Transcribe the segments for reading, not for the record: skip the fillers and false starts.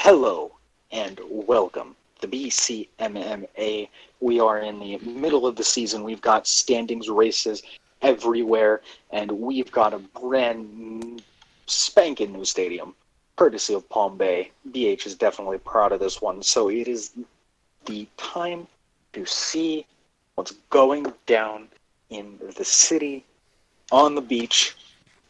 Hello and welcome to BCMMA. We are in the middle of the season. We've got standings races everywhere, and we've got a brand spanking new stadium, courtesy of Palm Bay. BH is definitely proud of this one, so it is the time to see what's going down in the city, on the beach,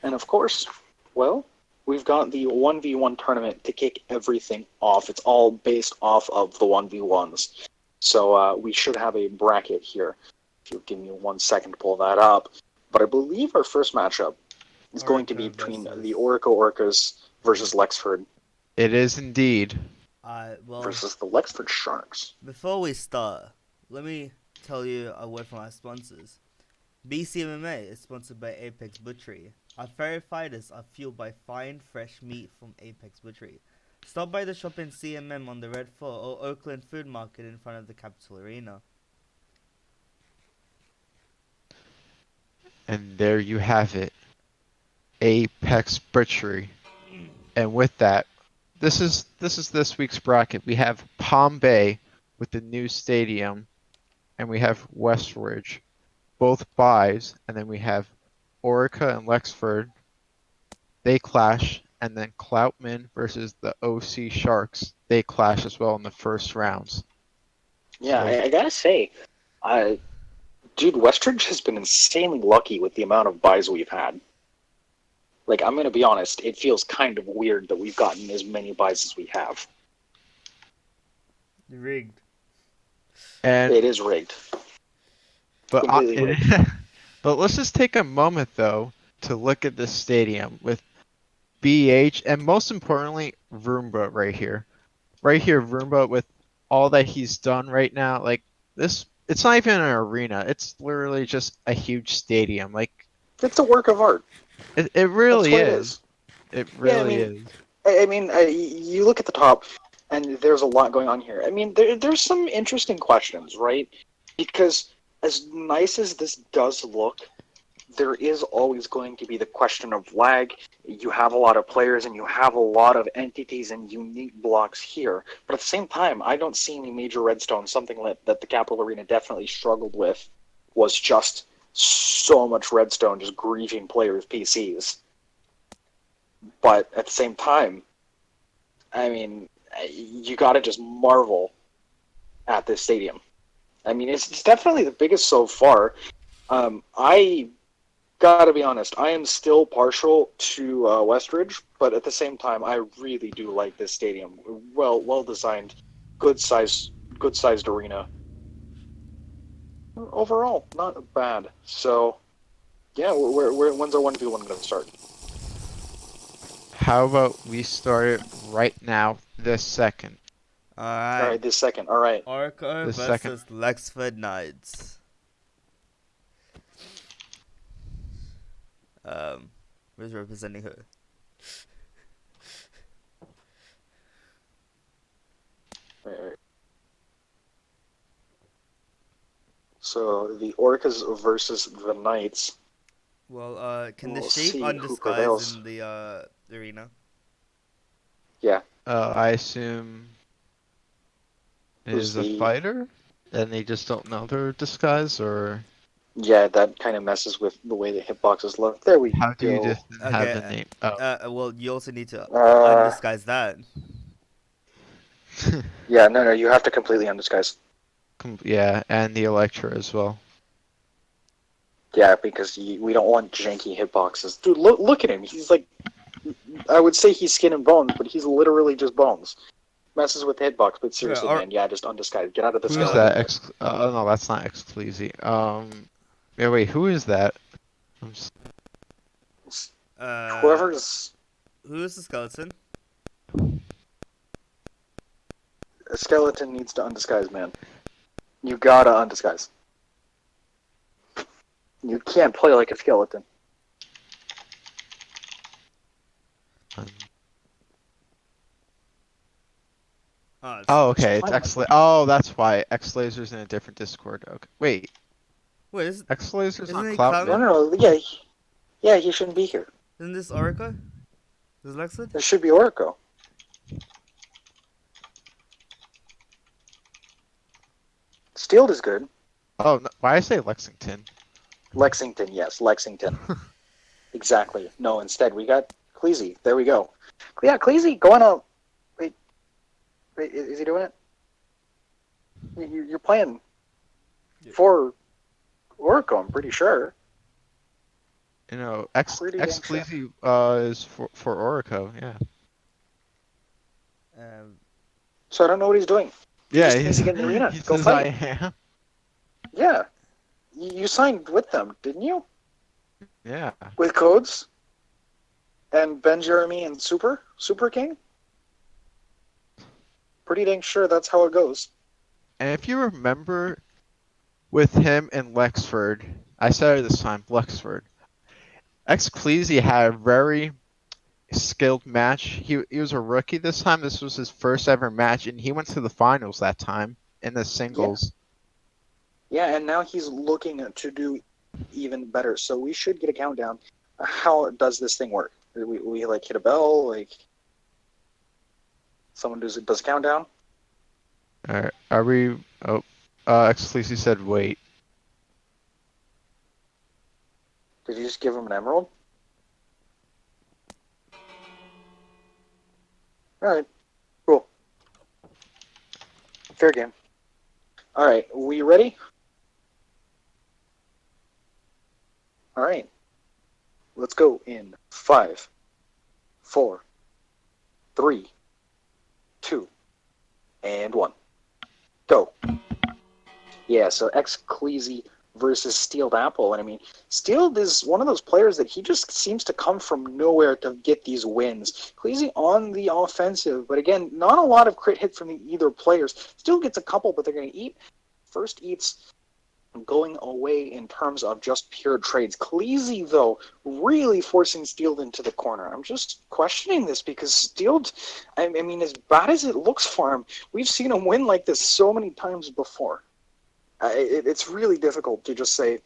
and of course, well, we've got the 1v1 tournament to kick everything off. It's all based off of the 1v1s. So we should have a bracket here. If you give me 1 second to pull that up. But I believe our first matchup is going to be between the Orico Orcas versus Lexford. It is indeed. Versus the Lexford Sharks. Before we start, let me tell you a word from our sponsors. BCMMA is sponsored by Apex Butchery. Our fairy fighters are fueled by fine, fresh meat from Apex Butchery. Stop by the shop in CMM on the Red Fort or Oakland Food Market in front of the Capitol Arena. And there you have it. Apex Butchery. And with that, this is this week's bracket. We have Palm Bay with the new stadium, and we have Westridge, both buys, and then we have Orica and Lexford. They clash, and then Cloutman versus the OC Sharks. They clash as well in the first rounds. Yeah, I gotta say, dude, Westridge has been insanely lucky with the amount of buys we've had. Like, I'm going to be honest, it feels kind of weird that we've gotten as many buys as we have. Rigged. And it is rigged. But, Completely rigged. But let's just take a moment, though, to look at this stadium with BH and most importantly, Roomba right here. Right here, Roomba with all that he's done right now. Like, this, it's not even an arena. It's literally just a huge stadium. Like, it's a work of art. It really is. It really is. I mean, you look at the top, and there's a lot going on here. I mean, there's some interesting questions, right? Because as nice as this does look, there is always going to be the question of lag. You have a lot of players, and you have a lot of entities and unique blocks here. But at the same time, I don't see any major redstone. Something that the Capital Arena definitely struggled with was just so much redstone just griefing players' PCs. But at the same time, I mean, you gotta just marvel at this stadium. I mean, it's definitely the biggest so far. I gotta be honest, I am still partial to Westridge, but at the same time, I really do like this stadium. Well designed, good sized arena. Overall, not bad. So, yeah, when's our 1v1 going to start? How about we start it right now, this second? Alright, this second. Alright. Orica versus Lexford Knights. Who's representing her? Right. So the Orcas versus the Knights. Well, can the sheep undisguise in the arena? Yeah. I assume it is a fighter, and they just don't know their disguise, or? Yeah, that kind of messes with the way the hitboxes look. There we go. How do you just have the name? Well, you also need to undisguise that. Yeah, no, you have to completely undisguise. Yeah, and the Electra as well. Yeah, because we don't want janky hitboxes. Dude, look at him. He's like, I would say he's skin and bones, but he's literally just bones. Messes with the hitbox, but seriously, man, just undisguised. Get out of the skeleton. Who's that? Oh no, that's not Exclusi. Yeah, wait, who is that? Whoever's. Who's the skeleton? A skeleton needs to undisguise, man. You gotta undisguise. You can't play like a skeleton. Oh, okay. It's X. Oh, that's why X Laser's in a different Discord. Okay. Wait, is X Laser's on Cloud? No. Yeah, he shouldn't be here. Isn't this Orica? Is Lexford? This should be Orico. Steeled is good. Oh, no, why I say Lexington? Lexington, yes, Lexington. Exactly. No, instead we got Cleasy. There we go. Yeah, Cleasy going out. Wait, is he doing it? You're playing for Oracle, I'm pretty sure. You know, X Pretty dang sure. Exclusive is for Orico, yeah. Um, So I don't know what he's doing. He Yeah, just needs to get in the arena. he Go says I fight. am. Yeah. You signed with them, didn't you? Yeah. With codes? And Ben Jeremy and Super King? Pretty dang sure that's how it goes. And if you remember with him and Lexford, I said it this time, Lexford. Ecclesi had a very skilled match. He was a rookie this time. This was his first ever match, and he went to the finals that time in the singles. Yeah, and now he's looking to do even better. So we should get a countdown. How does this thing work? We like hit a bell, like someone does a countdown. Alright, are we? Oh, Ecclesi said wait. Did you just give him an emerald? All right, cool, fair game. All right, we ready? All right, let's go in 5, 4, 3, 2, and 1. Go. Yeah, so Ecclesi versus Steeled Apple. And I mean, Steeled is one of those players that he just seems to come from nowhere to get these wins. Ecclesi on the offensive, but again, not a lot of crit hit from either players. Still gets a couple, but they're going to eat. First eats going away in terms of just pure trades. Khaleesi, though, really forcing Steeled into the corner. I'm just questioning this because Steeled, I mean, as bad as it looks for him, we've seen him win like this so many times before. It's really difficult to just say,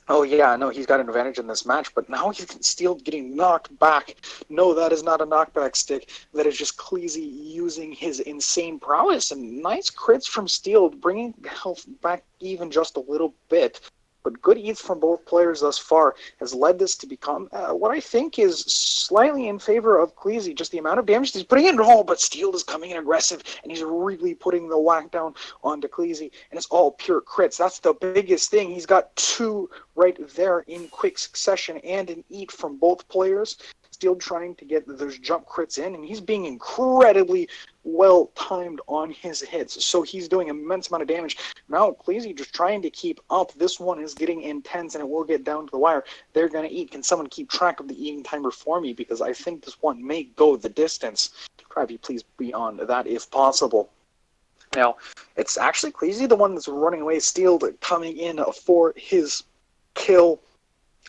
oh yeah, no, he's got an advantage in this match, but now he's still getting knocked back. No, that is not a knockback stick. That is just Cleasy using his insane prowess and nice crits from Steel, bringing health back even just a little bit. But good eats from both players thus far has led this to become what I think is slightly in favor of Cleasy. Just the amount of damage he's putting in, all, but Steel is coming in aggressive, and he's really putting the whack down onto Cleasy, and it's all pure crits. That's the biggest thing. He's got 2 right there in quick succession and an eat from both players. Still trying to get those jump crits in, and he's being incredibly well timed on his hits. So he's doing an immense amount of damage. Now Cleasy just trying to keep up. This one is getting intense, and it will get down to the wire. They're going to eat. Can someone keep track of the eating timer for me? Because I think this one may go the distance. Travi, please be on that if possible. Now, it's actually Cleasy the one that's running away, Steeled coming in for his kill.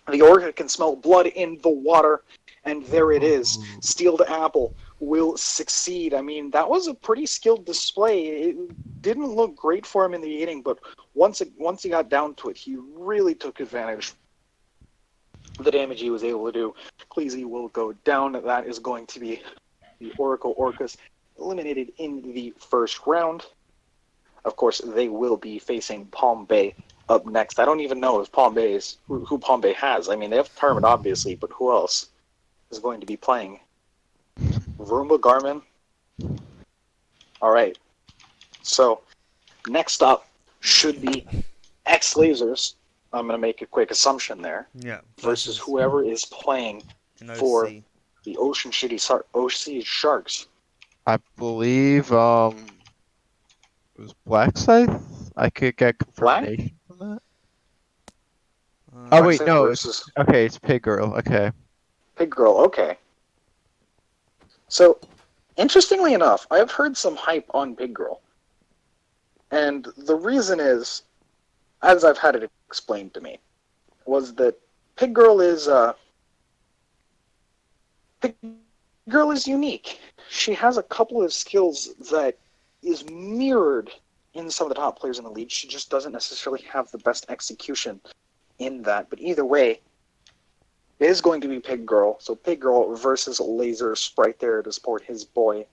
The Orca can smell blood in the water, and there it is. Steeled Apple will succeed. I mean, that was a pretty skilled display. It didn't look great for him in the beginning, but once he got down to it, he really took advantage of the damage he was able to do. Cleasy will go down. That is going to be the Oracle Orcas eliminated in the first round. Of course, they will be facing Palm Bay up next. I don't even know if Palm Bay is who Palm Bay has. I mean, they have Tournament, obviously, but who else is going to be playing? Roomba Garmin? All right. So, next up should be X Lasers. I'm going to make a quick assumption there. yeah. Versus whoever is playing an for OC. the Ocean Shitty OC Sharks. I believe it was Black Scythe. I could get confirmation from that. Oh wait, no, versus it's Pig Girl. Okay. Pig Girl. Okay. So, interestingly enough, I've heard some hype on Pig Girl. And the reason is, as I've had it explained to me, was that Pig Girl is unique. She has a couple of skills that is mirrored in some of the top players in the league. She just doesn't necessarily have the best execution in that. But either way, it is going to be Pig Girl. So Pig Girl versus Laser Sprite there to support his boy.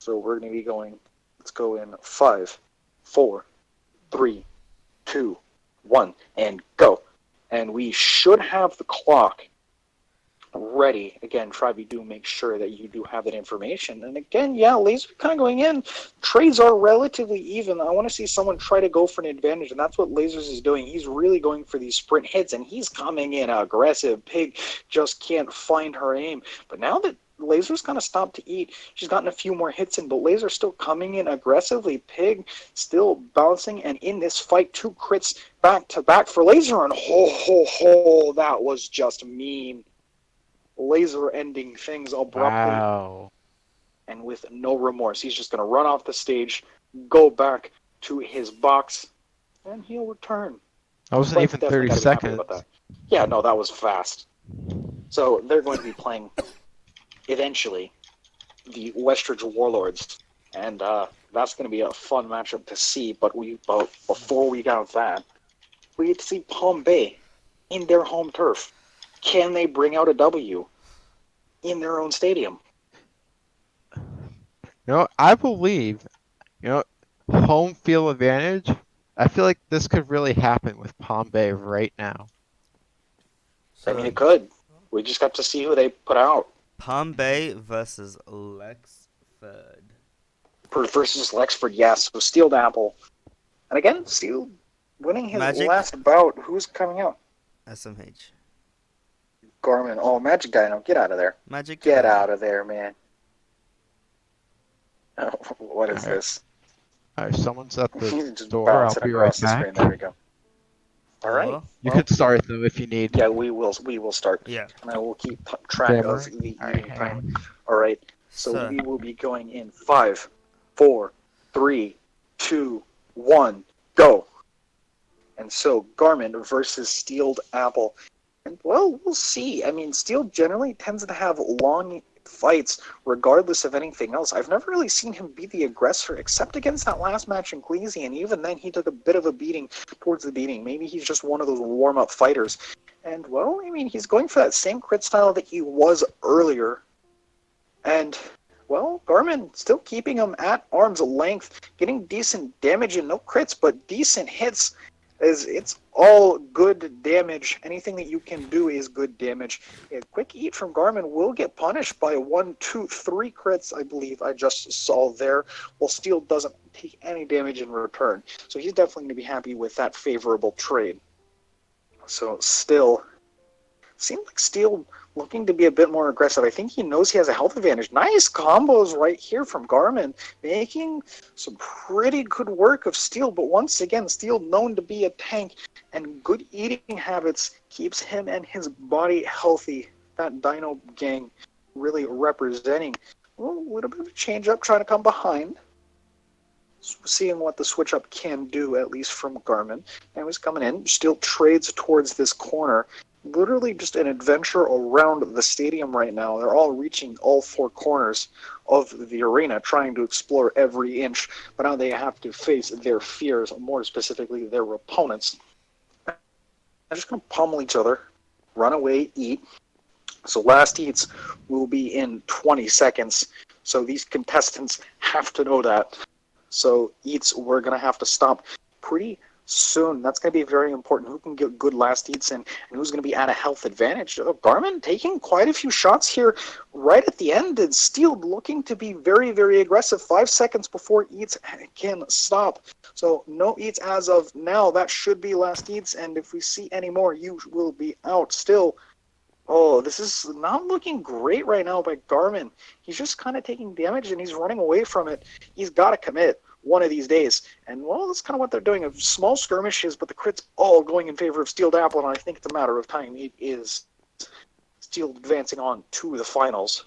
So we're going to be going, let's go in 5, 4, 3, 2, 1, and go. And we should have the clock ready. Again, Tribe, do make sure that you do have that information. And again, yeah, Laser kind of going in. Trades are relatively even. I want to see someone try to go for an advantage, and that's what Lasers is doing. He's really going for these sprint hits, and he's coming in aggressive. Pig just can't find her aim. But now that Laser's kind of stopped to eat, she's gotten a few more hits in, but Laser's still coming in aggressively. Pig still bouncing, and in this fight, 2 crits back to back for Laser, and that was just mean. Laser ending things abruptly Wow. and with no remorse. He's just going to run off the stage, go back to his box, and he'll return. That wasn't But even definitely 30 gotta be happy seconds. about that. Yeah, no, that was fast. So they're going to be playing, eventually, the Westridge Warlords, and that's going to be a fun matchup to see. But before we got that, we get to see Palm Bay in their home turf. Can they bring out a W in their own stadium? I believe, home field advantage. I feel like this could really happen with Palm Bay right now. I mean, So it could. We just got to see who they put out Palm Bay versus Lexford. versus Lexford. Yes, with Steeled Apple, and again, Steel winning his Magic. last bout. Who's coming out? SMH. Garmin. Oh, Magic Dino, get out of there! Magic. Get out of there, man! Oh, what is Alright. this? Alright, someone's at the Just door. I'll bouncing be right across the screen. back. There we go. All right. Hello? You Well, can start though if you need. yeah, we will start, Yeah. and I will keep track of Camera. the Alright, eating hang time. on. All right. So So we will be going in 5, 4, 3, 2, 1, go. And so Garmin versus Steeled Apple. And well, we'll see. I mean, Steel generally tends to have long fights regardless of anything else. I've never really seen him be the aggressor except against that last match in Gleasy, and even then he took a bit of a beating towards the beating. Maybe he's just one of those warm-up fighters. And well, I mean, he's going for that same crit style that he was earlier. And well, Garmin still keeping him at arm's length, getting decent damage and no crits, but decent hits. It's all good damage. Anything that you can do is good damage. A quick eat from Garmin will get punished by 1, 2, 3 crits, I believe I just saw there, while Steel doesn't take any damage in return. So he's definitely going to be happy with that favorable trade. So still, seems like Steel looking to be a bit more aggressive. I think he knows he has a health advantage. Nice combos right here from Garmin, making some pretty good work of Steel. But once again, Steel known to be a tank, and good eating habits keeps him and his body healthy. That Dino gang really representing. Well, a little bit of a change up, trying to come behind. Seeing what the switch up can do, at least from Garmin. And he's coming in, still trades towards this corner. Literally just an adventure around the stadium right now. They're all reaching all 4 corners of the arena, trying to explore every inch, but now they have to face their fears, more specifically their opponents. They're just going to pummel each other, run away, eat. So last eats will be in 20 seconds, so these contestants have to know that. So eats, we're going to have to stop pretty soon. That's going to be very important. Who can get good last eats in, and who's going to be at a health advantage? Garmin taking quite a few shots here right at the end, and Steel looking to be very, very aggressive. 5 seconds before eats can stop. So no eats as of now. That should be last eats, and if we see any more, you will be out. Still, oh, this is not looking great right now by Garmin. He's just kind of taking damage, and he's running away from it. He's got to commit one of these days. And, well, that's kind of what they're doing. Small skirmishes, but the crit's all going in favor of Steeled Apple, and I think it's a matter of time. It is Steel advancing on to the finals.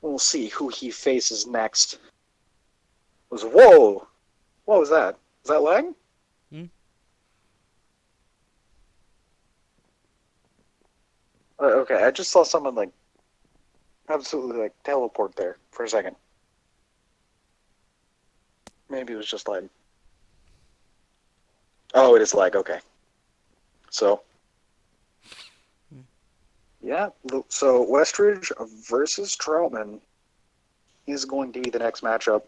We'll see who he faces next. Whoa! What was that? Was that lag? Okay, I just saw someone, absolutely, teleport there for a second. Maybe it was just lag. Oh, it is lag, okay. So, yeah, so Westridge versus Troutman is going to be the next matchup.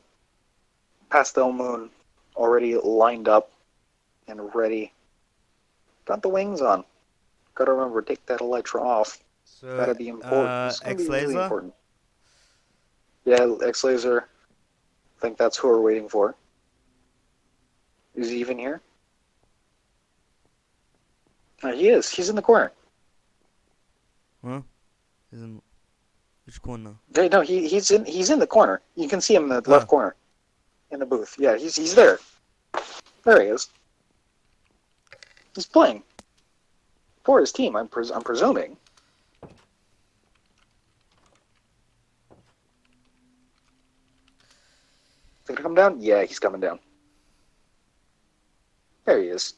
Pastel Moon already lined up and ready. Got the wings on. Gotta remember, take that elytra off. So, Gotta be important. This is gonna be really X-Laser? important. Yeah, X-Laser. I think that's who we're waiting for. Is he even here? He is. He's in the corner. Huh? Which corner? Hey, no, he's in the corner. You can see him in the Oh. left corner in the booth. Yeah, he's there. There he is. He's playing for his team. I'm presuming. Is he gonna come down? Yeah, he's coming down. There he is.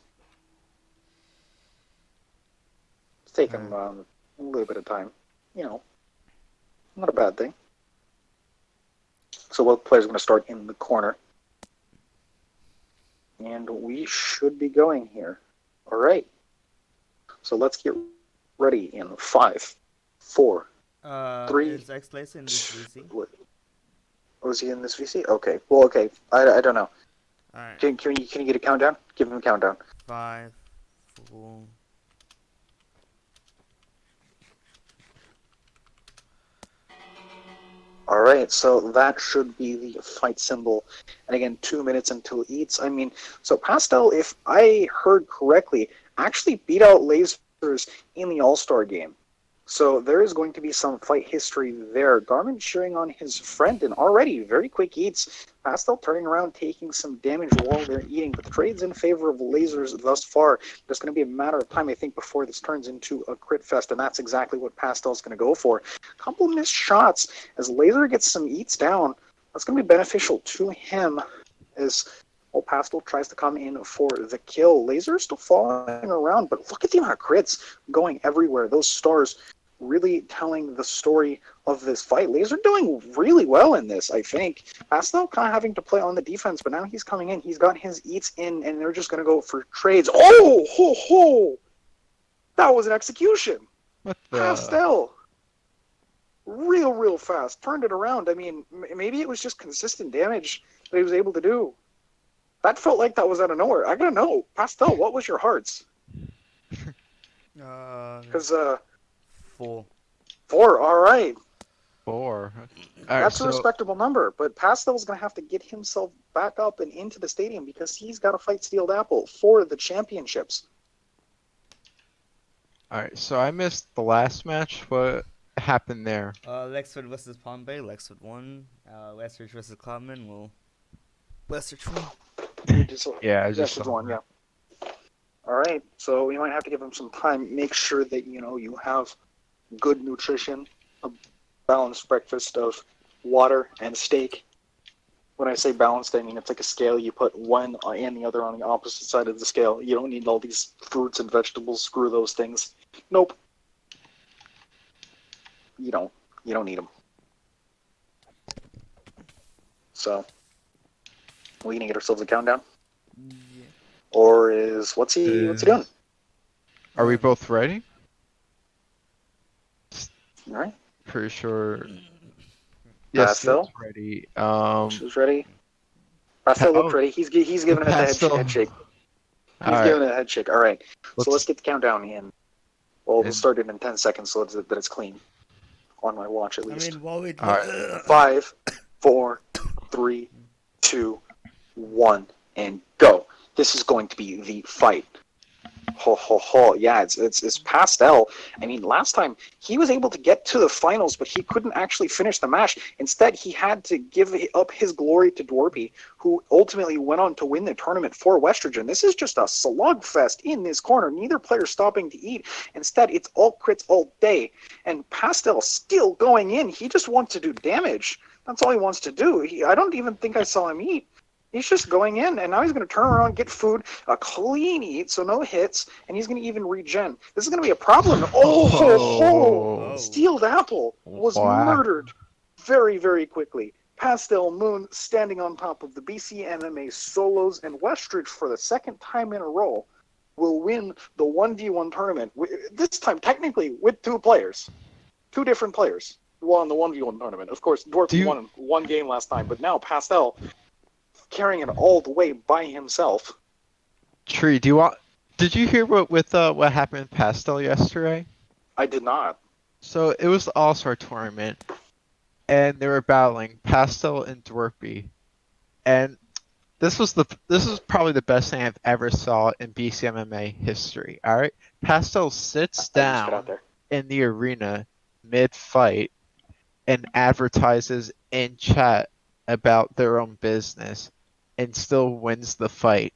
It's taking him a little bit of time. You know, not a bad thing. So both players are going to start in the corner. And we should be going here. All right. So let's get ready in 5, 4, 3. Is X-Laser in this VC? Was he in this VC? Okay. Well, okay. I don't know. Alright. Can you get a countdown? Give him a countdown. 5, 4. All right, so that should be the fight symbol. And again, 2 minutes until it eats. I mean, so Pastel, if I heard correctly, actually beat out Lasers in the All-Star game. So there is going to be some fight history there. Garmin cheering on his friend, and already very quick eats. Pastel turning around, taking some damage while they're eating, but the trade's in favor of Lasers thus far. It's going to be a matter of time, I think, before this turns into a crit fest, and that's exactly what Pastel's going to go for. A couple missed shots as Laser gets some eats down. That's going to be beneficial to him as Pastel tries to come in for the kill. Laser still falling around, but look at the amount of crits going everywhere. Those stars really telling the story of this fight. Laser doing really well in this, I think. Pastel kind of having to play on the defense, but now he's coming in. He's got his eats in, and they're just going to go for trades. Oh, ho, ho! That was an execution. What the? Pastel. Real fast. Turned it around. I mean, maybe it was just consistent damage that he was able to do. That felt like that was out of nowhere. I gotta know. Pastel, what was your hearts? Because, 4. 4, alright. 4. That's a respectable number, but Pastel's going to have to get himself back up and into the stadium because he's got to fight Steeled Apple for the championships. Alright, so I missed the last match. What happened there? Lexford versus Palm Bay. Lexford won. Westridge versus Cloudman. Well, Westridge won. Yeah, I just That's saw one, yeah. Alright, so we might have to give him some time. Make sure that, you have good nutrition, a balanced breakfast of water and steak. When I say balanced, I mean it's like a scale. You put one and the other on the opposite side of the scale. You don't need all these fruits and vegetables. Screw those things. Nope. You don't need them. So, we gonna get ourselves a countdown? Yeah. Or what's he doing? Are we both ready? All right. Pretty sure. Yes, Pastel? Steel's ready. Who's ready? Pastel looked ready. He's giving it the head shake. He's giving it a head shake. All right. So let's get the countdown in. Well, we'll start it in 10 seconds so that it's clean. On my watch, at least. I mean, while we do... 5, 4, 3, 2, 1, and go. This is going to be the fight. Ho, ho, ho. Yeah, it's Pastel. I mean, last time he was able to get to the finals, but he couldn't actually finish the match. Instead, he had to give up his glory to Dwarpy, who ultimately went on to win the tournament for Westridge. And this is just a slugfest in this corner. Neither player stopping to eat. Instead, it's all crits all day. And Pastel still going in. He just wants to do damage. That's all he wants to do. I don't even think I saw him eat. He's just going in, and now he's going to turn around, get food, a clean eat, so no hits, and he's going to even regen. This is going to be a problem. Oh. Steeled Apple was murdered very, very quickly. Pastel Moon standing on top of the BCMMA solos, and Westridge for the second time in a row will win the 1v1 tournament. This time, technically, with 2 players. 2 different players won the 1v1 tournament. Of course, Dwarf won 1 game last time, but now Pastel carrying it all the way by himself. Tree, do you want? Did you hear what happened in Pastel yesterday? I did not. So it was the All-Star tournament, and they were battling Pastel and Dwarpy, and this is probably the best thing I've ever saw in BCMMA history. All right, Pastel sits I just got out down there. in the arena mid-fight and advertises in chat about their own business, and still wins the fight.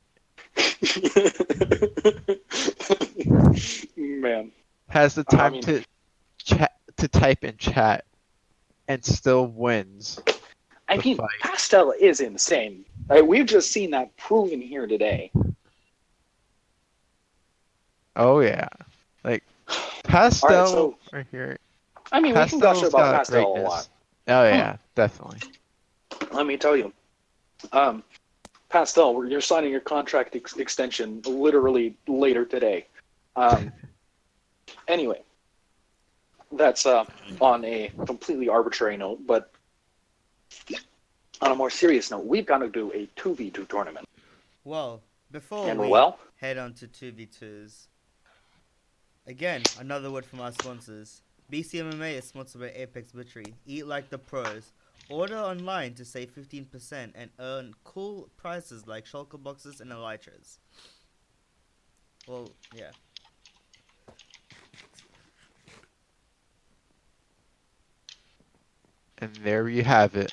Man, Has the I time mean, to type in chat and still wins I the mean, fight. Pastel is insane. We've just seen that proven here today. Oh yeah, like All right, Pastel so right here. I mean, we can gush Pastel's about got Pastel a lot. greatness. Oh yeah, definitely. Let me tell you, um, Pastel, you're signing your contract extension literally later today. Um, anyway, that's on a completely arbitrary note, but on a more serious note, we've got to do a 2v2 tournament. Well, before And we well, head on to 2v2s, again, another word from our sponsors. BCMMA is sponsored by Apex Butchery. Eat like the pros. Order online to save 15% and earn cool prizes like shulker boxes and elytras. Well, yeah. And there you have it.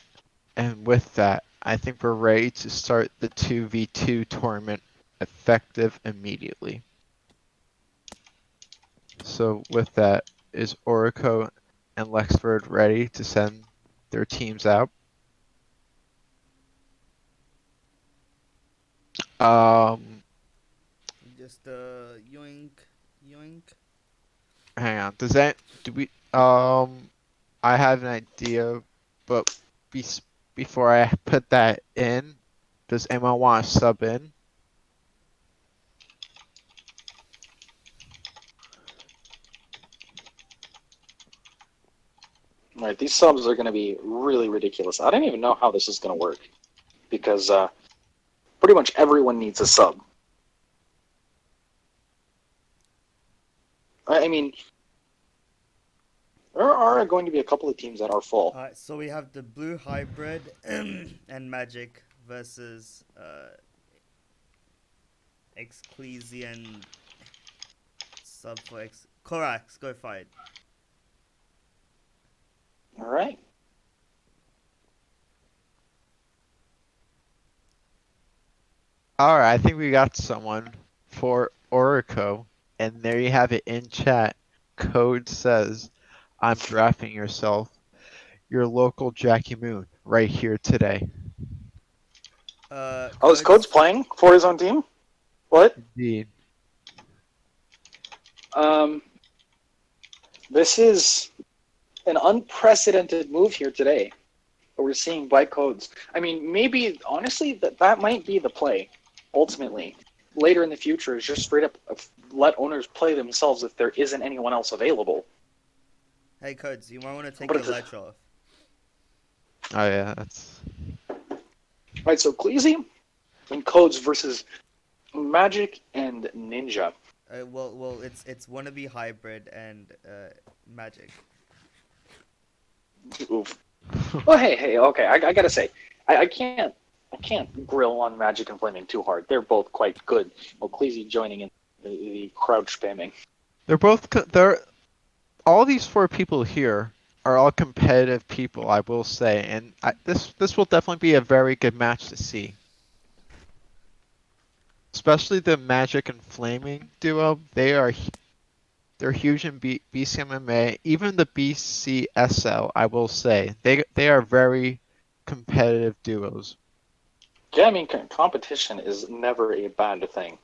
And with that, I think we're ready to start the 2v2 tournament effective immediately. So with that, is Orico and Lexford ready to send their teams out? Um, Just yoink, yoink. hang on. Do we I have an idea, but be, before I put that in, does anyone want to sub in? all right, these subs are going to be really ridiculous. I don't even know how this is going to work because pretty much everyone needs a sub. I mean, there are going to be a couple of teams that are full. Alright, so we have the Blue Hybrid and Magic versus Exclusian sub for Corax, go fight. All right. Alright, I think we got someone for Orico, and there you have it in chat. Code says, I'm drafting yourself, your local Jackie Moon, right here today. Oh, is Code's Codes. playing for his own team? What? Indeed. Um, this is an unprecedented move here today. We're seeing by Codes. I mean, maybe honestly that might be the play. Ultimately, later in the future, is just straight up let owners play themselves if there isn't anyone else available. Hey Codes, you might want to take But your it's a, elytra off. Oh yeah, that's right. So Cleasy and Codes versus Magic and Ninja. Well, it's wannabe hybrid and magic. Oof. Well, hey, okay. I gotta say, I can't grill on Magic and Flaming too hard. They're both quite good. Well, Cleasy joining in the crouch spamming. they're all these four people here are all competitive people, I will say, and this will definitely be a very good match to see. Especially the Magic and Flaming duo, they're huge in BCMMA, even the BCSL. I will say they are very competitive duos. Yeah, I mean, competition is never a bad thing.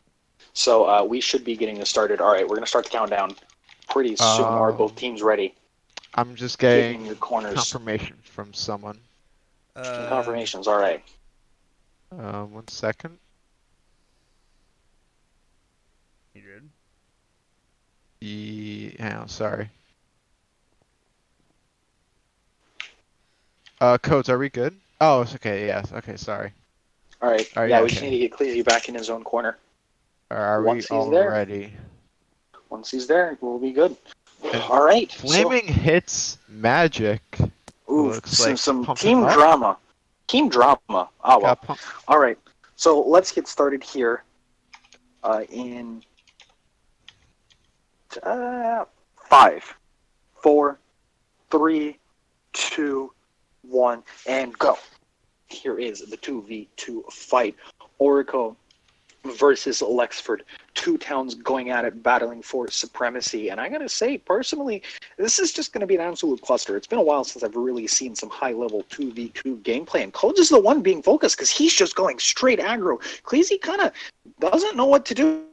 So we should be getting this started. All right, we're gonna start the countdown pretty soon. Are both Um, teams ready? I'm just Get in your getting corners confirmation from someone. and Um, confirmations. All right. 1 second. you did. Yeah, sorry. Codes, are we good? Oh, it's okay. Yes. Okay. Sorry. All right. Oh Yeah, yeah. we just need Okay. to get Cleasy back in his own corner. Are we Once he's all there, ready? we'll be good. And All right. So, flaming hits magic. ooh, Looks some like to some pump him team up. drama. Team drama. Oh well. Got pump. All right. So let's get started here. In 5, 4, 3, 2, 1, and go. Here is the 2v2 fight. Orico versus Lexford. Two towns going at it, battling for supremacy. And I gotta say, personally, this is just gonna be an absolute cluster. It's been a while since I've really seen some high-level 2v2 gameplay, and Codes is the one being focused because he's just going straight aggro. Cleasy kind of doesn't know what to do.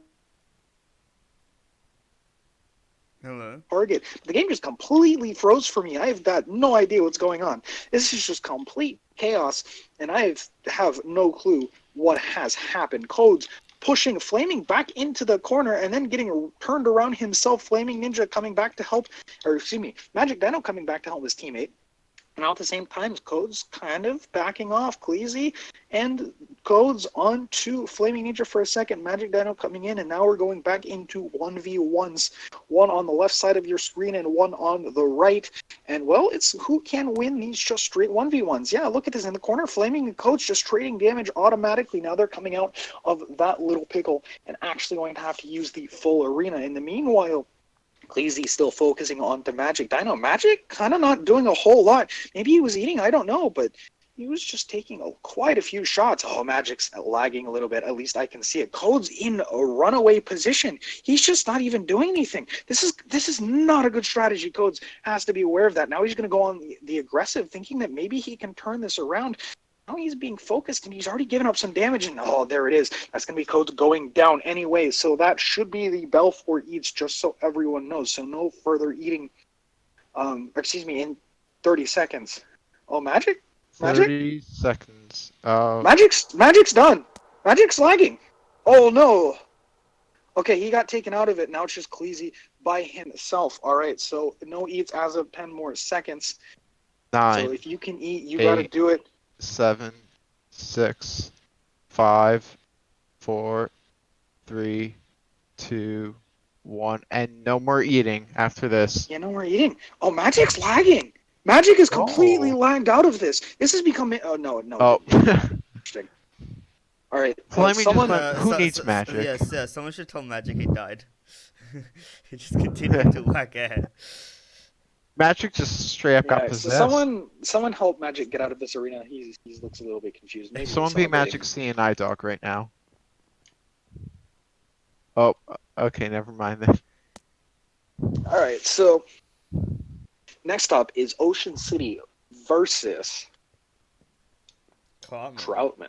Hello. Target. The game just completely froze for me. I've got no idea what's going on. This is just complete chaos, and I have no clue what has happened. Codes pushing, flaming back into the corner, and then getting turned around himself. Flaming Ninja coming back to help, or excuse me, Magic Dino coming back to help his teammate. And at the same time, Codes kind of backing off. Cleasy and Codes on to Flaming Ninja for a second. Magic Dino coming in, and now we're going back into 1v1s. One on the left side of your screen and one on the right. And, well, it's who can win these just straight 1v1s. Yeah, look at this in the corner. Flaming and Codes just trading damage automatically. Now they're coming out of that little pickle and actually going to have to use the full arena. In the meanwhile, Cleasy still focusing on to Magic Dino. Magic kind of not doing a whole lot. Maybe he was eating, I don't know, but he was just taking quite a few shots. Oh, Magic's lagging a little bit. At least I can see it. Code's in a runaway position. He's just not even doing anything. This is not a good strategy. Codes has to be aware of that. Now he's going to go on the aggressive, thinking that maybe he can turn this around. Now he's being focused, and he's already given up some damage, and oh, there it is. That's going to be Codes going down anyway, so that should be the Belfort eats, just so everyone knows. So no further eating, in 30 seconds. Oh, Magic? 30 seconds. Magic's done. Magic's lagging. Oh, no. Okay, he got taken out of it. Now it's just Cleasy by himself. All right, so no eats as of 10 more seconds. 9, So if you can eat, you got to 8, do it. 7, 6, 5, 4, 3, 2, 1, and no more eating after this. Yeah, no more eating. Oh, Magic's lagging. Magic is completely Oh. lagged out of this. This is becoming. Oh no, Oh. interesting. All right, Fleming just someone. went, who needs magic? Yes, someone should tell Magic he died. He just continued to whack air. Magic just straight up got Yeah, so possessed. someone help Magic get out of this arena. He looks a little bit confused. Maybe Someone he's be celebrating. Magic's CNI dog right now. Oh, okay, never mind then. All right, so next up is Ocean City versus Troutman.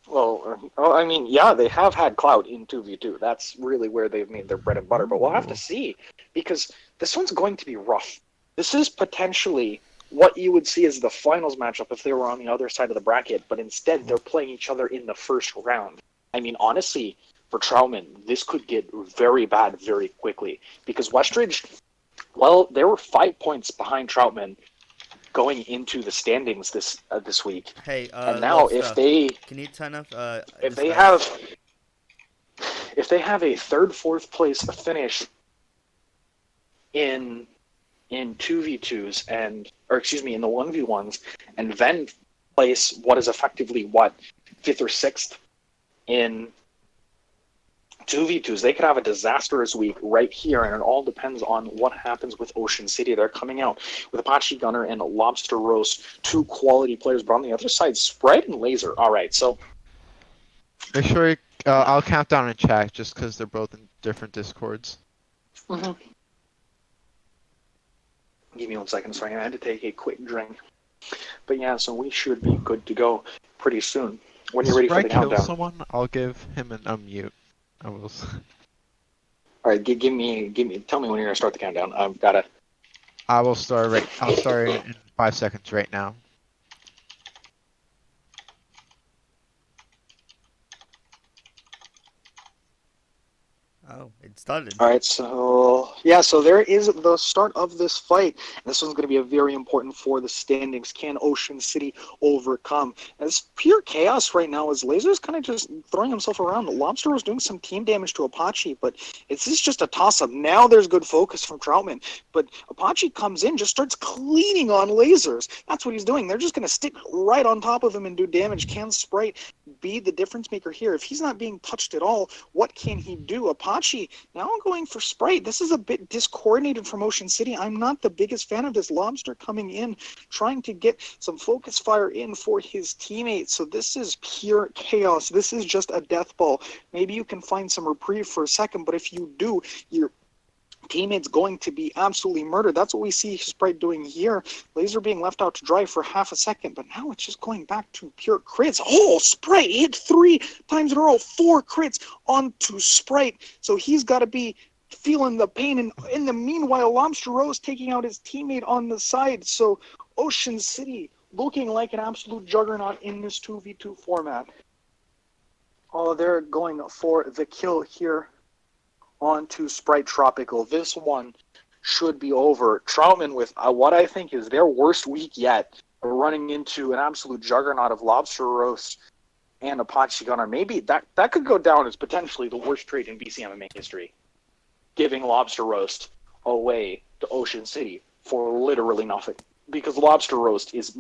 Well, I mean, yeah, they have had Cloud in 2v2. That's really where they've made their bread and butter. But we'll have to see, because this one's going to be rough. This is potentially what you would see as the finals matchup if they were on the other side of the bracket, but instead they're playing each other in the first round. I mean, honestly, for Troutman, this could get very bad very quickly, because Westridge, well, they were 5 points behind Troutman going into the standings this week. Hey, and now can you turn off if they have a third, fourth place finish in 2v2s in the 1v1s, and then place what is effectively fifth or sixth in 2v2s, they could have a disastrous week right here, and it all depends on what happens with Ocean City. They're coming out with Apache Gunner and Lobster Roast, two quality players, but on the other side, Spread and Laser. All right, so make sure I'll count down in chat just because they're both in different discords. Mm-hmm. Give me 1 second, sorry, I had to take a quick drink. But yeah, so we should be good to go pretty soon. When you're ready for the countdown. If I kill someone, I'll give him an unmute. I will. All right, give me. Tell me when you're gonna start the countdown. I've gotta. I will start I'll start in 5 seconds right now. Oh, it started. All right, so yeah, so there is the start of this fight. This one's going to be a very important for the standings. Can Ocean City overcome? And it's pure chaos right now as Laser's kind of just throwing himself around. Lobster was doing some team damage to Apache, but this is just a toss-up. Now there's good focus from Troutman, but Apache comes in, just starts cleaning on Lasers. That's what he's doing. They're just going to stick right on top of him and do damage. Can Sprite be the difference maker here? If he's not being touched at all, what can he do? Apache now going for Sprite. This is a bit discoordinated from Ocean City. I'm not the biggest fan of this. Lobster coming in, trying to get some focus fire in for his teammates. So this is pure chaos. This is just a death ball. Maybe you can find some reprieve for a second, but if you do, you're teammates going to be absolutely murdered. That's what we see Sprite doing here. Laser being left out to dry for half a second, but now it's just going back to pure crits. Oh, Sprite hit 3 times in a row, 4 crits onto Sprite. So he's got to be feeling the pain. And in the meanwhile, Lobster Rose taking out his teammate on the side. So Ocean City looking like an absolute juggernaut in this 2v2 format. Oh, they're going for the kill here onto Sprite Tropical. This one should be over. Troutman with what I think is their worst week yet, running into an absolute juggernaut of Lobster Roast and Apache Gunner. Maybe that could go down as potentially the worst trade in BCMMA history, giving Lobster Roast away to Ocean City for literally nothing. Because Lobster Roast is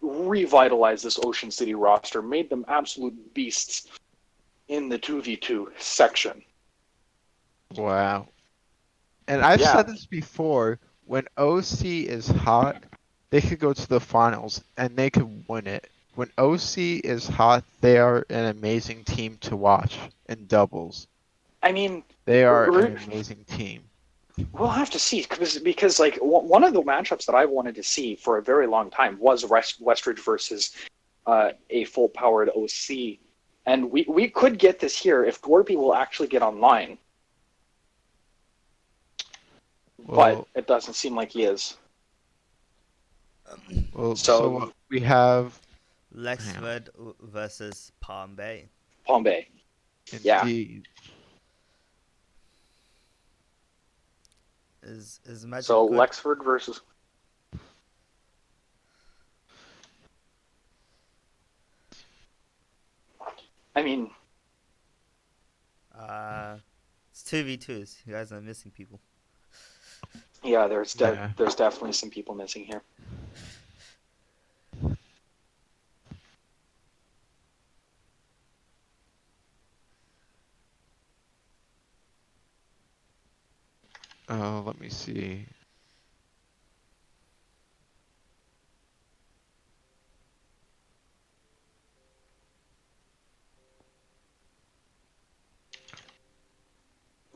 revitalized this Ocean City roster, made them absolute beasts in the 2v2 section. Wow. And I've Yeah. said this before, when OC is hot, they could go to the finals and they could win it. When OC is hot, they are an amazing team to watch in doubles. I mean, They are an amazing team. we'll have to see because like one of the matchups that I've wanted to see for a very long time was Westridge versus a full-powered OC, and we could get this here if Gorby will actually get online. Well, but it doesn't seem like he is. Well, So we have Lexford versus Palm Bay. Palm Bay. Yeah. indeed. Is Magic So good? Lexford versus. I mean, It's 2v2s. You guys are missing people. yeah, there's Yeah. there's definitely some people missing here. Let me see.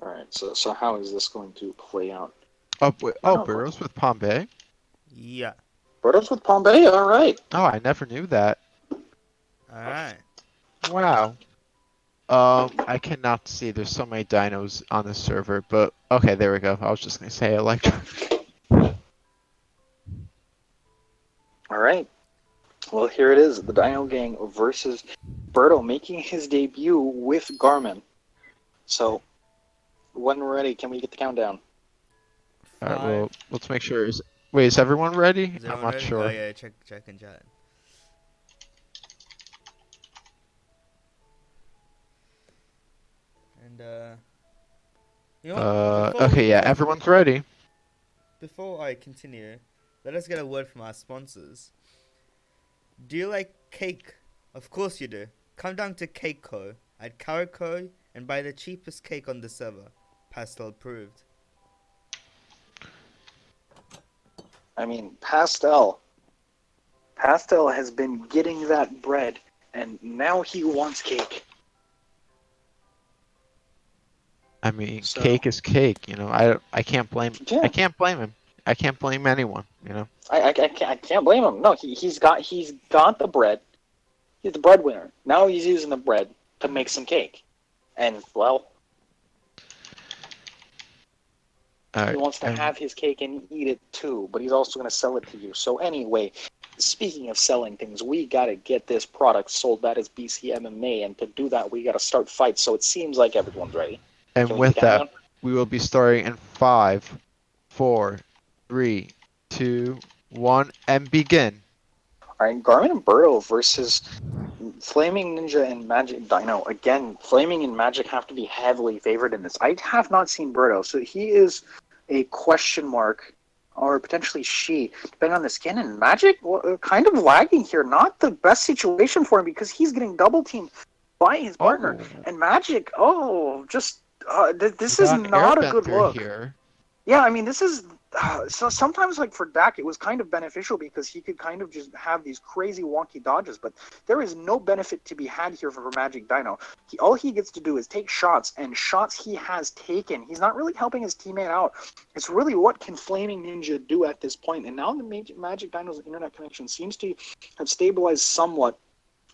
All right. So how is this going to play out? Oh, wait, Oh, Burrows with Palm Bay? Yeah. Brothers with Palm Bay. All right. Oh, I never knew that. Alright. Wow. I cannot see. There's so many dinos on the server, but okay, there we go. I was just gonna say electric. All right. Well, here it is. The Dino Gang versus Berto making his debut with Garmin. So, when we're ready, can we get the countdown? All right, well, let's make sure. Wait, is everyone ready? Is I'm everyone not ready? sure. Oh yeah, check and chat. And you know what? Okay, yeah, everyone's ready. Before I continue, let us get a word from our sponsors. Do you like cake? Of course you do. Come down to Cake Co. at Carico and buy the cheapest cake on the server. Pastel approved. I mean, Pastel. Pastel has been getting that bread, and now he wants cake. I mean, So- cake is cake. You know, I can't blame. Yeah. I can't blame him. I can't blame anyone. You know. I can't blame him. No, he's got the bread. He's the breadwinner. Now he's using the bread to make some cake, and well, All he right, wants to have his cake and eat it too. But he's also going to sell it to you. So anyway, speaking of selling things, we got to get this product sold. That is BCMMA, and to do that, we got to start fights. So it seems like everyone's ready. And Feeling with the that, countdown? we will be starting in 5, 4, 3, 2, 1, and begin. All right, Garmin and Birdo versus Flaming Ninja and Magic Dino. Again, Flaming and Magic have to be heavily favored in this. I have not seen Birdo, so he is a question mark, or potentially she, depending on the skin. And Magic, kind of lagging here. Not the best situation for him because he's getting double teamed by his partner. Oh, And Magic, just we this is got an not a good airbender look. here. Yeah, I mean, this is so sometimes like for Dak, it was kind of beneficial because he could kind of just have these crazy wonky dodges, but there is no benefit to be had here for Magic Dino. All he gets to do is take shots, and shots he has taken. He's not really helping his teammate out. It's really what can Flaming Ninja do at this point. And now the Magic Dino's internet connection seems to have stabilized somewhat,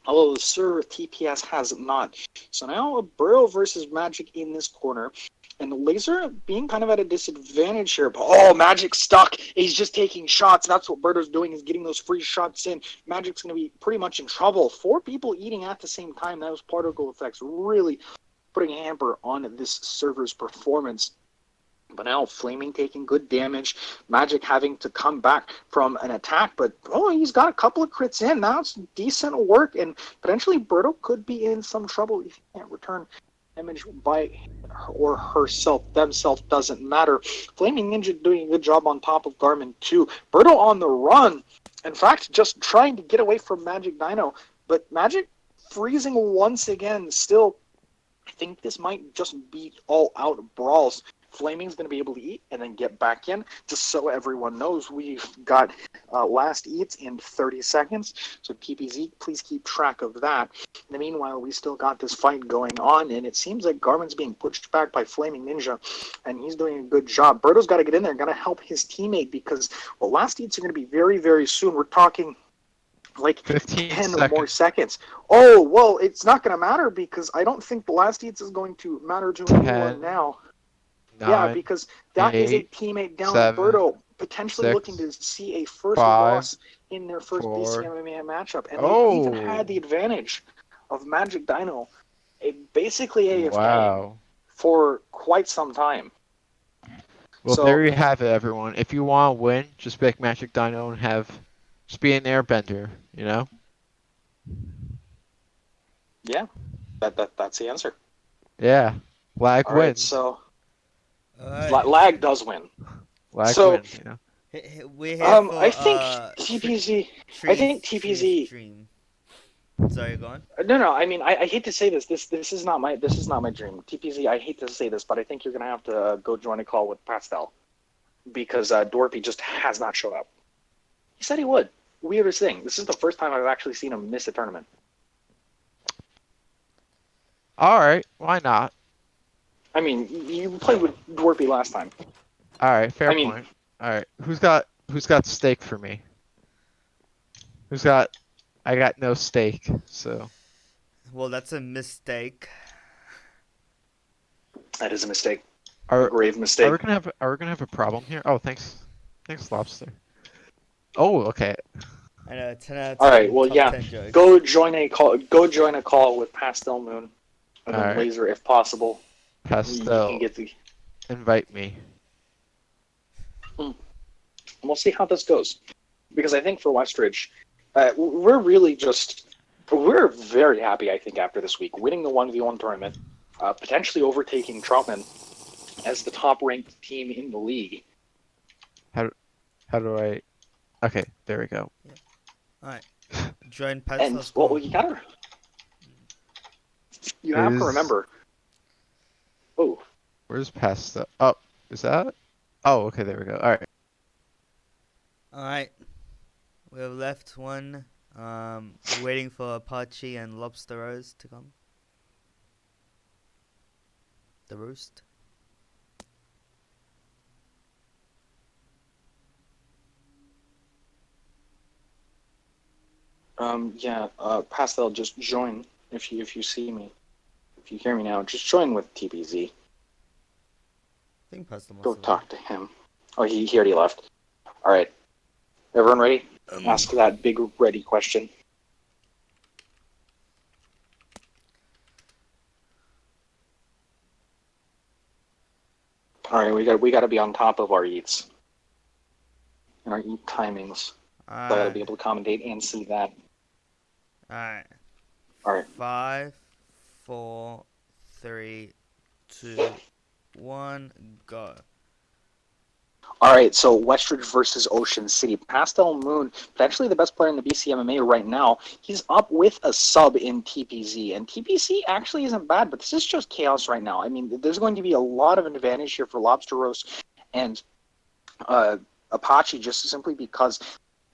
although the server TPS has not. So now a Burrow versus Magic in this corner. And Laser being kind of at a disadvantage here. But, Magic's stuck. He's just taking shots. That's what Birdo's doing, is getting those free shots in. Magic's going to be pretty much in trouble. 4 people eating at the same time. That was particle effects really putting a hamper on this server's performance. But now Flaming taking good damage. Magic having to come back from an attack. But, he's got a couple of crits in. Now it's decent work. And potentially Birdo could be in some trouble if he can't return damage by or herself. Themself doesn't matter. Flaming Ninja doing a good job on top of Garmin too. Birdo on the run. In fact, just trying to get away from Magic Dino. But Magic freezing once again. Still, I think this might just be all-out brawls. Flaming's going to be able to eat and then get back in. Just so everyone knows, we've got last eats in 30 seconds. So TPZ, please keep track of that. In the meanwhile, we still got this fight going on, and it seems like Garmin's being pushed back by Flaming Ninja, and he's doing a good job. Birdo's got to get in there, got to help his teammate because, last eats are going to be very, very soon. We're talking like 15 10 seconds. or more seconds. Oh, well, it's not going to matter because I don't think the last eats is going to matter to 10, anyone now. 9, Yeah, because that is a 8, teammate down. 7, Birdo potentially 6, looking to see a first 5, loss in their first 4. BCMMA matchup. And they even had the advantage of Magic Dino, basically AFK Wow. for quite some time. Well, So, there you have it, everyone. If you want to win, just pick Magic Dino and just be an airbender, you know? yeah, that's the answer. Yeah. Lag All right, wins. so Alright. lag does win. Lag so- wins, you know? We're here for I think TPZ. I think TPZ. Stream. Sorry, go on. No. I mean, I hate to say this. This is not my dream. TPZ. I hate to say this, but I think you're gonna have to go join a call with Pastel because Dorpy just has not showed up. He said he would. Weirdest thing. This is the first time I've actually seen him miss a tournament. Alright, why not? I mean, you played with Dorpy last time. Alright, fair I mean- point. Alright, who's got steak for me? I got no steak, so. Well, that's a mistake. That is a mistake. Are, A grave mistake. are we gonna have a problem here? Oh, thanks, Lobster. Oh, okay. I know, 10 out of 10. All right. Well, top yeah. 10 jokes. Go join a call. Go join a call with Pastel Moon and then Alright. Laser if possible. You Pastel, can get the. invite me. And we'll see how this goes. Because I think for Westridge, we're very happy, I think, after this week. Winning the 1v1 tournament, potentially overtaking Troutman as the top-ranked team in the league. How do I? Okay, there we go. Alright. Join And, Pastel's well, call. you have to remember. Oh, Where's Pastel? Oh, is that? Oh, okay, there we go. Alright. Alright. We have left one. Waiting for Apache and Lobster Rose to come. The roast. yeah, Pastel, just join if you see me. If you hear me now, just join with TPZ. I think Pastel must Go have talk to him. Oh, he already left. All right. Everyone ready? Ask that big ready question. All right, we got to be on top of our eats and our eat timings. I got to be Alright. able to commentate and see that. Alright. All right. 5, 4, 3, 2, 1, go. All right, so Westridge versus Ocean City. Pastel Moon, potentially the best player in the BCMMA right now. He's up with a sub in TPZ, and TPC actually isn't bad, but this is just chaos right now. I mean, there's going to be a lot of advantage here for Lobster Roast and Apache just simply because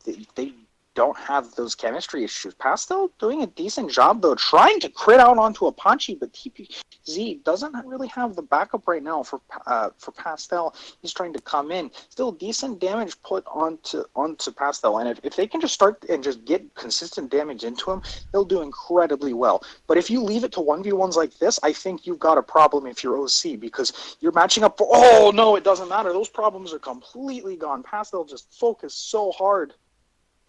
they don't have those chemistry issues. Pastel doing a decent job, though, trying to crit out onto Apache, but TPZ doesn't really have the backup right now for Pastel. He's trying to come in. Still decent damage put onto Pastel, and if they can just start and just get consistent damage into him, they'll do incredibly well. But if you leave it to 1v1s like this, I think you've got a problem if you're OC, because you're matching up for, oh no, it doesn't matter. Those problems are completely gone. Pastel just focused so hard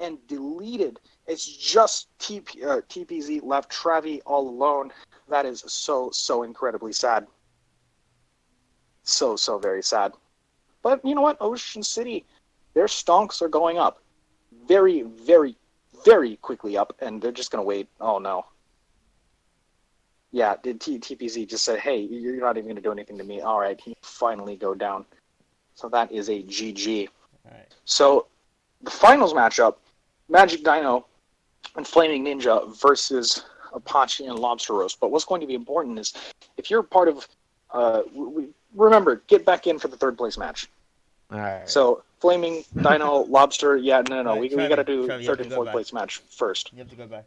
and deleted. It's just TPZ left Travi all alone. That is so incredibly sad. So very sad. But you know what? Ocean City, their stonks are going up. Very, very, very quickly up, and they're just going to wait. Oh no. Yeah, TPZ just said, hey, you're not even going to do anything to me. All right, he finally go down. So that is a GG. All right. So the finals matchup, Magic Dino and Flaming Ninja versus Apache and Lobster Roast. But what's going to be important is if you're part of, remember, get back in for the third place match. All right. So Flaming Dino, Lobster, yeah, no, Right, we Travi, got to do Travi, you have third to and go fourth back. place match first. You have to go back.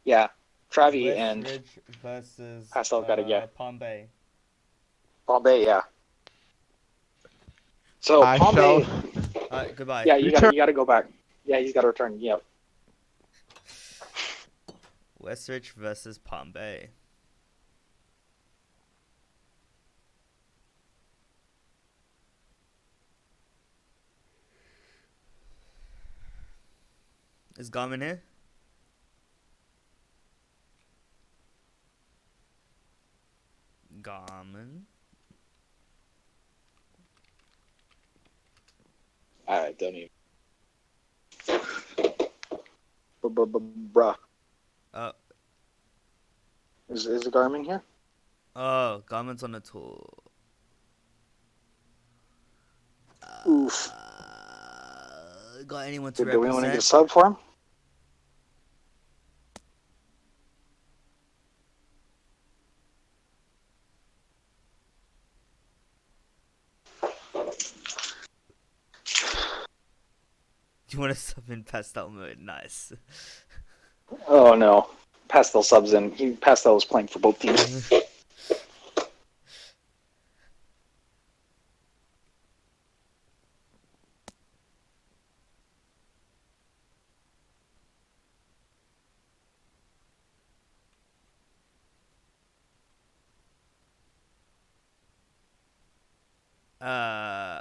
Yeah, Travi and Westridge versus Pastel got to get Palm Bay. Palm Bay, yeah. So I Palm shall. Bay, Alright, goodbye. yeah, you Return. got to go back. Yeah, he's got to return. Yep. Westridge versus Palm Bay. Is Garmin here? Garmin. I don't even. Bruh. Oh, Is the Garmin here? oh, Garmin's on the tour. Oof. Got anyone to Do we want to get a represent? sub for him? Do you want to sub in pastel mode? Nice. Oh no. Pastel subs in. Pastel was playing for both teams.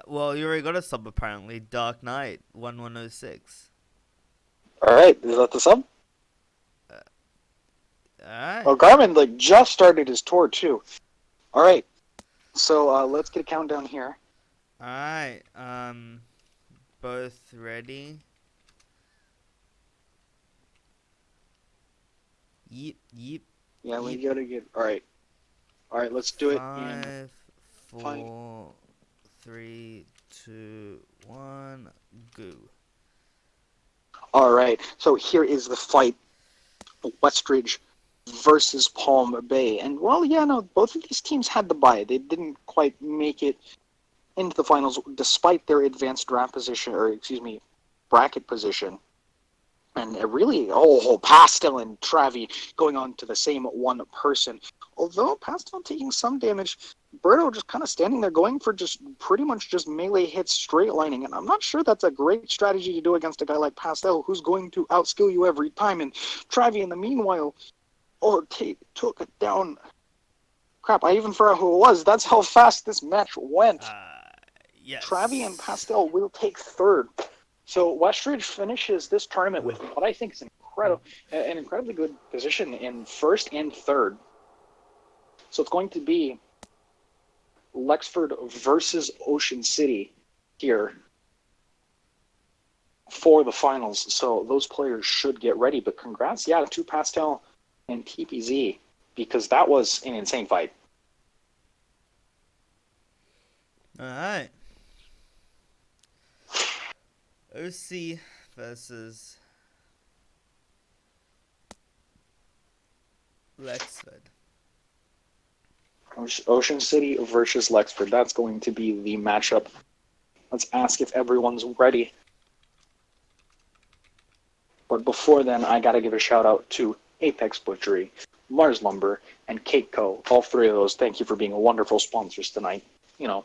Well, you already got a sub apparently. Dark Knight 1106. Alright, is that the sub? Alright. Oh, Garmin just started his tour too. Alright. So let's get a countdown here. Alright. Both ready? Yeep, yeep. Yeah, we Yep. gotta get alright. Alright, let's do it in 5, 4, five. 3, 2, 1, go. Alright, so here is the fight. Westridge versus Palm Bay. And well, yeah, no, both of these teams had the bye. They didn't quite make it into the finals despite their advanced draft position, or excuse me, bracket position. And really, Pastel and Travi going on to the same one person. Although Pastel taking some damage, Berto just kind of standing there going for just pretty much just melee hits, straight lining. And I'm not sure that's a great strategy to do against a guy like Pastel, who's going to outskill you every time. And Travi, in the meanwhile, took it down. Crap, I even forgot who it was. That's how fast this match went. Yes. Travi and Pastel will take third. So Westridge finishes this tournament with what I think is an incredibly good position in first and third. So it's going to be Lexford versus Ocean City here for the finals. So those players should get ready. But congrats, to Pastel and TPZ, because that was an insane fight. All right. OC versus Lexford. Ocean City versus Lexford. That's going to be the matchup. Let's ask if everyone's ready. But before then, I got to give a shout out to Apex Butchery, Mars Lumber, and Cake Co. All three of those, thank you for being wonderful sponsors tonight. You know,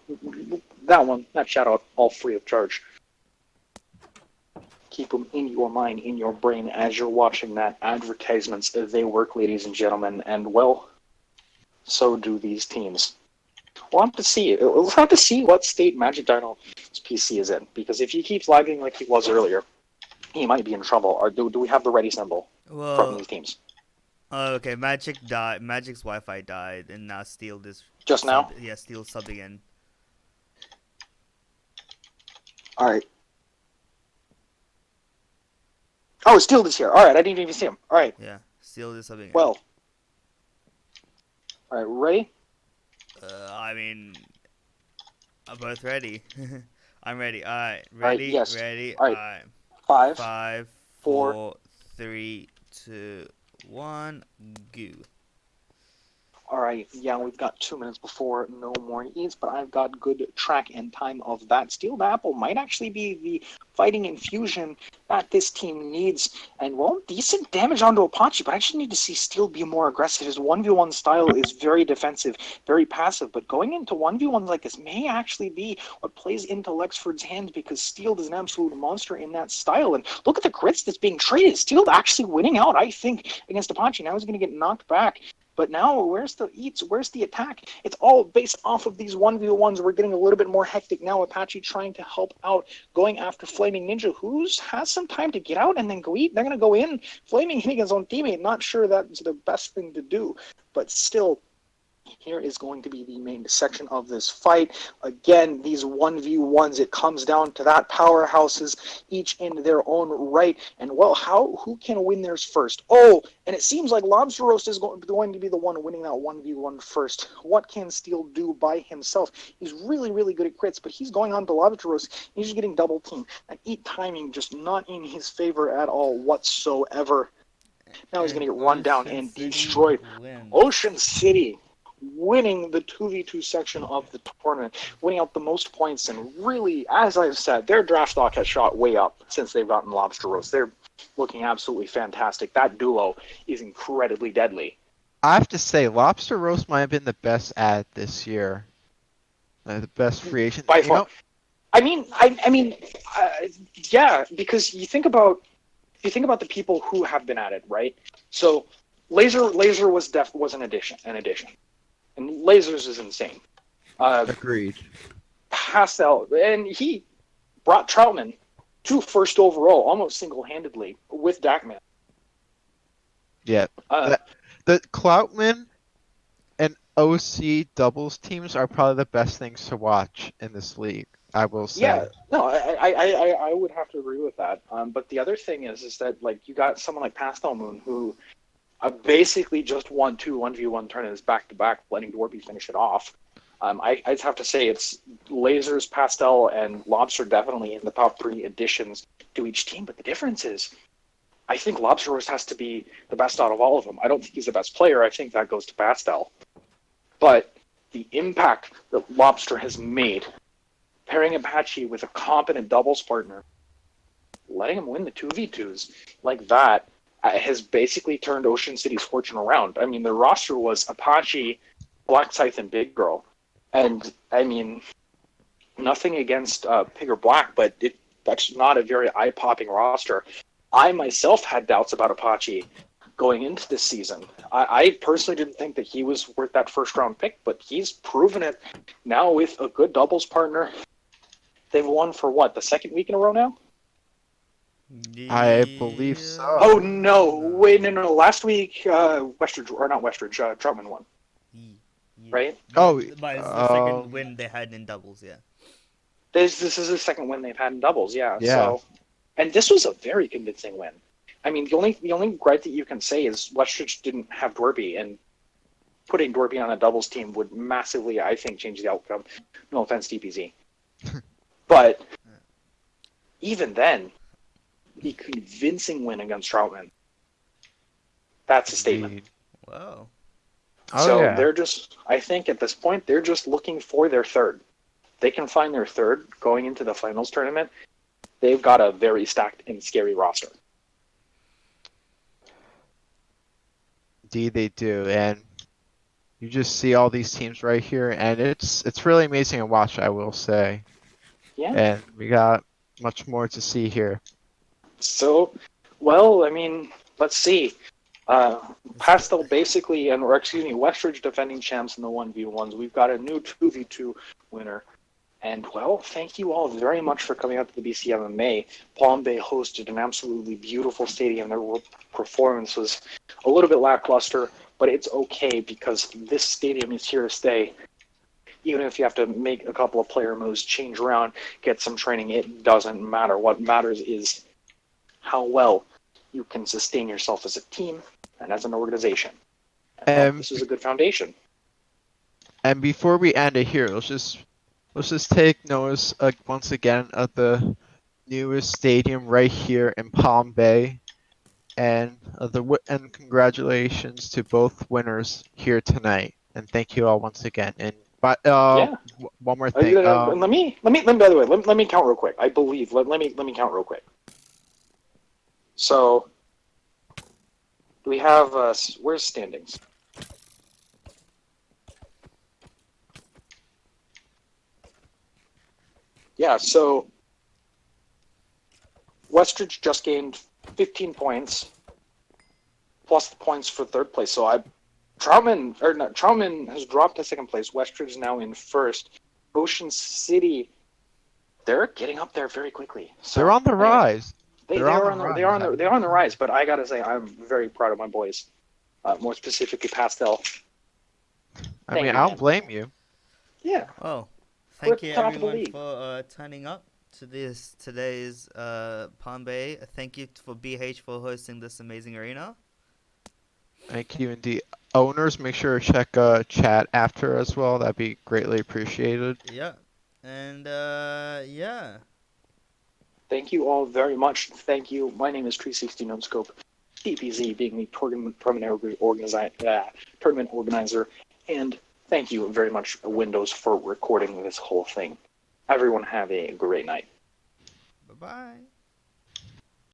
that shout out, all free of charge. Keep them in your mind, in your brain, as you're watching that. Advertisements, they work, ladies and gentlemen, and well, so do these teams. We'll have to see what state Magic Dino's PC is in, because if he keeps lagging like he was earlier, he might be in trouble. Or do we have the ready symbol from these teams? Okay, Magic died. Magic's Wi-Fi died, and now Steel is just now. Yeah, Steel subbing in. All right. Oh, Steel is here. All right, I didn't even see him. All right. Yeah, Steel is subbing in. Well. All right, ready? I mean, I'm both ready. I'm ready. All right, ready. Yes. Ready. All right. 5, 4, 3, 2, 1, go. All right, we've got 2 minutes before no more eats, but I've got good track and time of that. Steel Apple might actually be the fighting infusion that this team needs. And, well, decent damage onto Apache, but I actually need to see Steel be more aggressive. His 1v1 style is very defensive, very passive, but going into 1v1s like this may actually be what plays into Lexford's hands, because Steel is an absolute monster in that style. And look at the crits that's being traded. Steel actually winning out, I think, against Apache. Now he's going to get knocked back. But now, where's the eats? Where's the attack? It's all based off of these 1v1s. We're getting a little bit more hectic now. Apache trying to help out, going after Flaming Ninja, who has some time to get out and then go eat. They're going to go in. Flaming hitting his own teammate. Not sure that's the best thing to do. But still, here is going to be the main section of this fight. Again, these 1v1s, it comes down to that powerhouses, each in their own right. And, well, who can win theirs first? Oh, and it seems like Lobster Roast is going to be the one winning that 1v1 first. What can Steel do by himself? He's really, really good at crits, but he's going on to Lobster Roast. He's just getting double teamed. And eat timing just not in his favor at all whatsoever. Now he's going to get run down and destroyed. Ocean City winning the 2v2 section of the tournament, winning out the most points, and really, as I've said, their draft stock has shot way up since they've gotten Lobster Roast. They're looking absolutely fantastic. That duo is incredibly deadly. I have to say, Lobster Roast might have been the best ad this year. The best free agent. By far. I mean, yeah, because you think about the people who have been at it, right? So, Laser was an addition. And Lasers is insane. Agreed. Pastel, and he brought Troutman to first overall almost single-handedly with Dakman. Yeah. The Cloutman and OC doubles teams are probably the best things to watch in this league, I will say. Yeah, no, I would have to agree with that. But the other thing is that, like, you got someone like Pastel Moon who basically just won 2 1v1 tournaments back-to-back, letting Dorby finish it off. I'd have to say it's Lasers, Pastel, and Lobster definitely in the top 3 additions to each team. But the difference is, I think Lobster Roast has to be the best out of all of them. I don't think he's the best player. I think that goes to Pastel. But the impact that Lobster has made, pairing Apache with a competent doubles partner, letting him win the 2v2s like that, has basically turned Ocean City's fortune around. I mean, the roster was Apache, Black Scythe, and Big Girl. And, I mean, nothing against Pig or Black, but that's not a very eye-popping roster. I myself had doubts about Apache going into this season. I personally didn't think that he was worth that first-round pick, but he's proven it now with a good doubles partner. They've won for, what, the second week in a row now? I believe so. Oh, no. Wait, no. Last week, Troutman won. right? But it's the second um, win they had in doubles. Yeah. This is the second win they've had in doubles, yeah. yeah. So, and this was a very convincing win. I mean, the only gripe that you can say is Westridge didn't have Dorby, and putting Dorby on a doubles team would massively, I think, change the outcome. No offense, DPZ, but even then, a convincing win against Troutman. That's a statement. Indeed. Wow. Oh So yeah. they're just, I think at this point, they're just looking for their third. They can find their third going into the finals tournament. They've got a very stacked and scary roster. Indeed they do, and you just see all these teams right here, and it's really amazing to watch, I will say. Yeah. And we got much more to see here. So, well, I mean, let's see. Pastel basically, or excuse me, Westridge defending champs in the 1v1s. We've got a new 2v2 winner. And, well, thank you all very much for coming out to the BCMMA. Palm Bay hosted an absolutely beautiful stadium. Their performance was a little bit lackluster, but it's okay because this stadium is here to stay. Even if you have to make a couple of player moves, change around, get some training, it doesn't matter. What matters is how well you can sustain yourself as a team and as an organization. And, well, this is a good foundation. And before we end it here, let's just take notice once again of the newest stadium right here in Palm Bay, and and congratulations to both winners here tonight. And thank you all once again. And but Yeah. one more thing. Let me. By the way, let me count real quick. I believe. Let me count real quick. So we have where's standings? Yeah. So Westridge just gained 15 points plus the points for third place. So Troutman has dropped to second place. Westridge is now in first. Ocean City, they're getting up there very quickly. So, they're on the anyway, rise. they are on the rise. But I gotta say, I'm very proud of my boys. More specifically, Pastel. I Thank mean, you, I man. don't blame you. Yeah, Well, we're thank at you the top of the everyone league. for turning up to today's Palm Bay. Thank you for BH for hosting this amazing arena. Thank you indeed. Owners, make sure to check chat after as well. That'd be greatly appreciated. Yeah, and yeah. Thank you all very much. Thank you. My name is Tree60 Noscope. TPZ being the tournament organizer, and thank you very much, Windows, for recording this whole thing. Everyone have a great night. Bye bye.